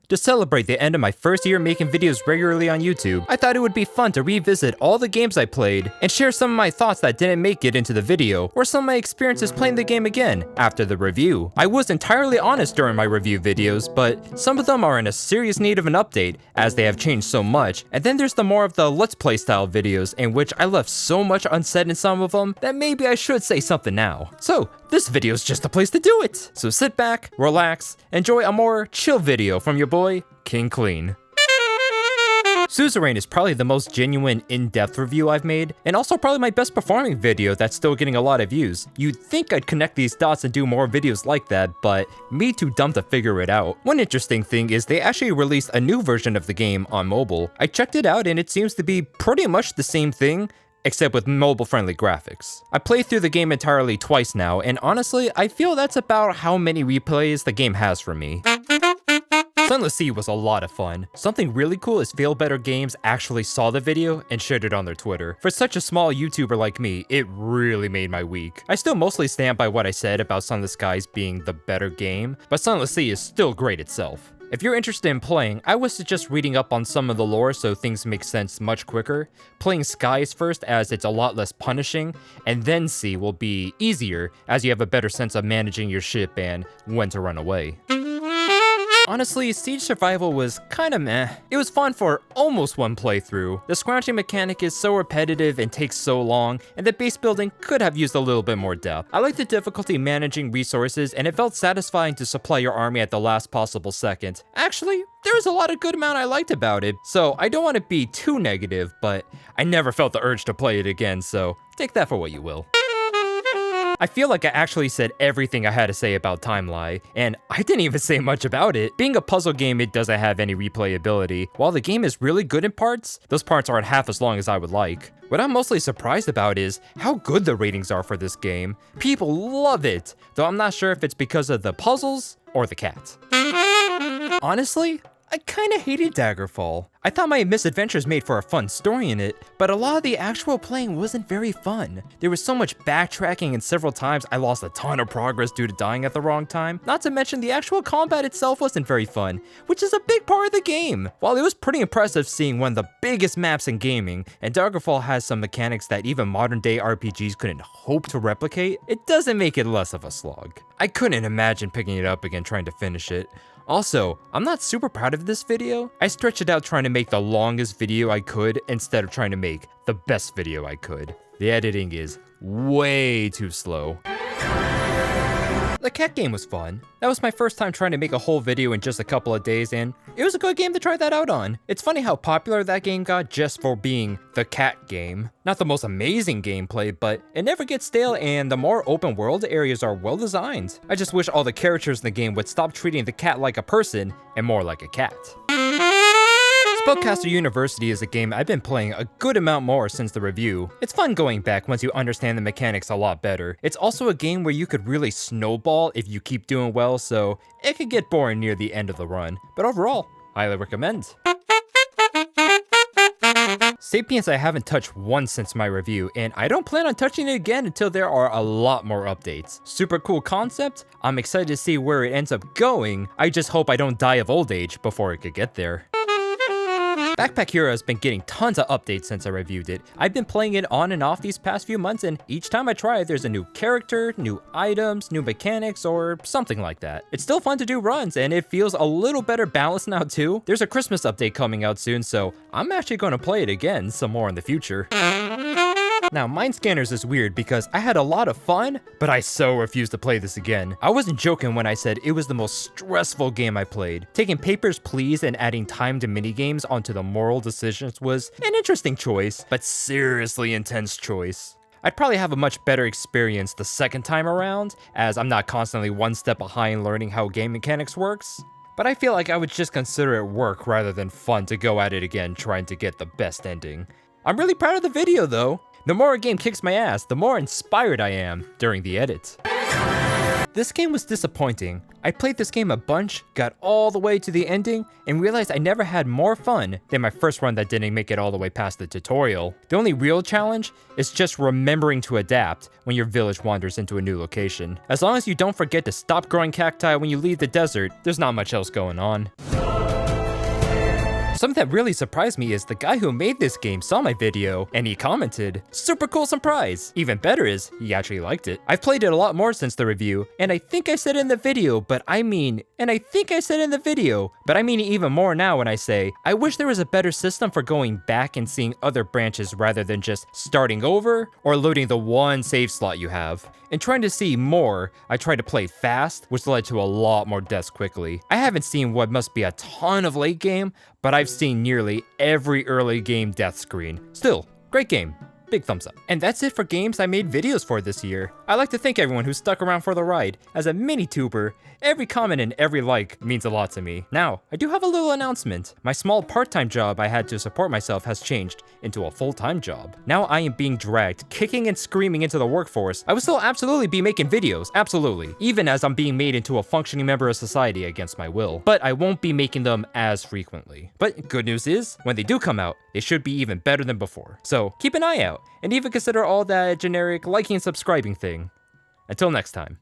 To celebrate the end of my first year making videos regularly on YouTube, I thought it would be fun to revisit all the games I played and share some of my thoughts that didn't make it into the video, or some of my experiences playing the game again after the review. I was entirely honest during my review videos, but some of them are in a serious need of an update as they have changed so much, and then there's the more of the let's play style videos in which I left so much unsaid in some of them that maybe I should say something now. So this video is just the place to do it. So sit back, relax, enjoy a more chill video from your boy, King Clean. Suzerain is probably the most genuine, in-depth review I've made, and also probably my best performing video that's still getting a lot of views. You'd think I'd connect these dots and do more videos like that, but me too dumb to figure it out. One interesting thing is they actually released a new version of the game on mobile. I checked it out and it seems to be pretty much the same thing, except with mobile-friendly graphics. I played through the game entirely twice now, and honestly, I feel that's about how many replays the game has for me. Sunless Sea was a lot of fun. Something really cool is Feel Better Games actually saw the video and shared it on their Twitter. For such a small YouTuber like me, it really made my week. I still mostly stand by what I said about Sunless Skies being the better game, but Sunless Sea is still great itself. If you're interested in playing, I would suggest reading up on some of the lore so things make sense much quicker. Playing Skies first as it's a lot less punishing, and then Sea will be easier as you have a better sense of managing your ship and when to run away. Honestly, Siege Survival was kinda meh. It was fun for almost one playthrough. The scrounging mechanic is so repetitive and takes so long, and the base building could have used a little bit more depth. I like the difficulty managing resources, and it felt satisfying to supply your army at the last possible second. Actually, there was a lot of good amount I liked about it, so I don't want to be too negative, but I never felt the urge to play it again, so take that for what you will. I feel like I actually said everything I had to say about Timeline, and I didn't even say much about it. Being a puzzle game, it doesn't have any replayability. While the game is really good in parts, those parts aren't half as long as I would like. What I'm mostly surprised about is how good the ratings are for this game. People love it, though I'm not sure if it's because of the puzzles or the cat. Honestly, I kinda hated Daggerfall. I thought my misadventures made for a fun story in it, but a lot of the actual playing wasn't very fun. There was so much backtracking and several times I lost a ton of progress due to dying at the wrong time. Not to mention the actual combat itself wasn't very fun, which is a big part of the game. While it was pretty impressive seeing one of the biggest maps in gaming, and Daggerfall has some mechanics that even modern day RPGs couldn't hope to replicate, it doesn't make it less of a slog. I couldn't imagine picking it up again trying to finish it. Also, I'm not super proud of this video. I stretched it out trying to make the longest video I could instead of trying to make the best video I could. The editing is way too slow. The cat game was fun. That was my first time trying to make a whole video in just a couple of days, and it was a good game to try that out on. It's funny how popular that game got just for being the cat game. Not the most amazing gameplay, but it never gets stale and the more open world areas are well designed. I just wish all the characters in the game would stop treating the cat like a person and more like a cat. Spellcaster University is a game I've been playing a good amount more since the review. It's fun going back once you understand the mechanics a lot better. It's also a game where you could really snowball if you keep doing well, so it could get boring near the end of the run. But overall, highly recommend. Sapiens I haven't touched once since my review, and I don't plan on touching it again until there are a lot more updates. Super cool concept, I'm excited to see where it ends up going. I just hope I don't die of old age before it could get there. Backpack Hero has been getting tons of updates since I reviewed it. I've been playing it on and off these past few months, and each time I try it, there's a new character, new items, new mechanics, or something like that. It's still fun to do runs, and it feels a little better balanced now too. There's a Christmas update coming out soon, so I'm actually going to play it again some more in the future. Now, Mind Scanners is weird because I had a lot of fun, but I so refuse to play this again. I wasn't joking when I said it was the most stressful game I played. Taking Papers, Please and adding timed minigames onto the moral decisions was an interesting choice, but seriously intense choice. I'd probably have a much better experience the second time around, as I'm not constantly one step behind learning how game mechanics works. But I feel like I would just consider it work rather than fun to go at it again trying to get the best ending. I'm really proud of the video though. The more a game kicks my ass, the more inspired I am during the edit. This game was disappointing. I played this game a bunch, got all the way to the ending, and realized I never had more fun than my first run that didn't make it all the way past the tutorial. The only real challenge is just remembering to adapt when your village wanders into a new location. As long as you don't forget to stop growing cacti when you leave the desert, there's not much else going on. Something that really surprised me is the guy who made this game saw my video and he commented, "Super cool surprise." Even better is, he actually liked it. I've played it a lot more since the review, and I think I said in the video, but I mean even more now when I say, I wish there was a better system for going back and seeing other branches rather than just starting over or loading the one save slot you have. In trying to see more, I tried to play fast, which led to a lot more deaths quickly. I haven't seen what must be a ton of late game, but I've seen nearly every early game death screen. Still, great game. Big thumbs up. And that's it for games I made videos for this year. I'd like to thank everyone who stuck around for the ride. As a mini-tuber, every comment and every like means a lot to me. Now, I do have a little announcement. My small part-time job I had to support myself has changed into a full-time job. Now I am being dragged, kicking and screaming into the workforce. I will still absolutely be making videos, absolutely, even as I'm being made into a functioning member of society against my will. But I won't be making them as frequently. But good news is, when they do come out, they should be even better than before. So keep an eye out, and even consider all that generic liking and subscribing thing. Until next time.